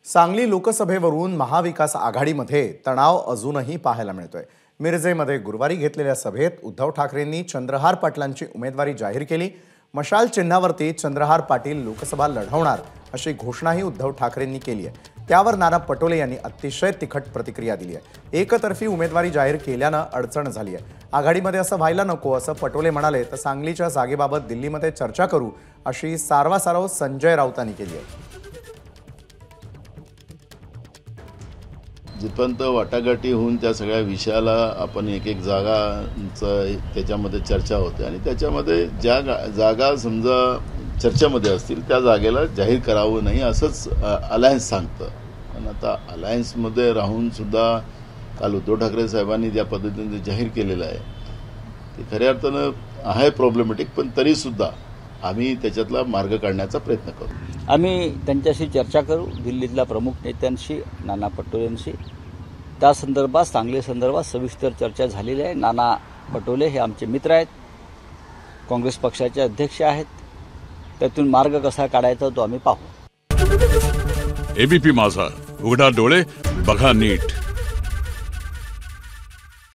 सांगली लोकसभेवरून महाविकास आघाडीमध्ये तणाव अजूनही पाहायला मिळतोय। मिरजेमध्ये गुरुवारी घेतलेल्या सभेत उद्धव ठाकरेंनी चंद्रहार पाटलांची उमेदवारी जाहीर केली। मशाल चिन्हावरती चंद्रहार पाटील लोकसभा लढवणार अशी घोषणाही उद्धव ठाकरेंनी केली आहे। त्यावर नाना पटोले यांनी अतिशय तिखट प्रतिक्रिया दिली आहे। एकतर्फी उमेदवारी जाहीर केल्यानं अडचण झाली आहे। आघाडीमध्ये असं व्हायला नको असं पटोले म्हणाले, तर सांगलीच्या जागेबाबत दिल्लीमध्ये चर्चा करू अशी सारवासारव संजय राऊतांनी केली आहे। जिथपर्यंत वाटाघाटी होऊन त्या सगळ्या विषयाला आपण एक एक जागांचं त्याच्यामध्ये चर्चा होते आणि त्याच्यामध्ये ज्या जागा समजा चर्चेमध्ये असतील त्या जागेला जाहीर करावं नाही असंच अलायन्स सांगतं। पण आता अलायन्समध्ये राहून सुद्धा काल उद्धव ठाकरे साहेबांनी ज्या पद्धतीने जाहीर केलेलं आहे ते खऱ्या अर्थानं आहे प्रॉब्लेमॅटिक, पण तरीसुद्धा आम्ही त्याच्यातला मार्ग काढण्याचा प्रयत्न करू। आम्ही त्यांच्याशी चर्चा करू, दिल्लीतल्या प्रमुख नेत्यांशी, नाना पटोलेंशी। त्या संदर्भात सांगली संदर्भात सविस्तर चर्चा झालेली आहे। नाना पटोले हे आमचे मित्र आहेत, काँग्रेस पक्षाचे अध्यक्ष आहेत। त्यातून मार्ग कसा काढायचा तो आम्ही पाहू। एबीपी माझा, उघडा डोळे बघा नीट।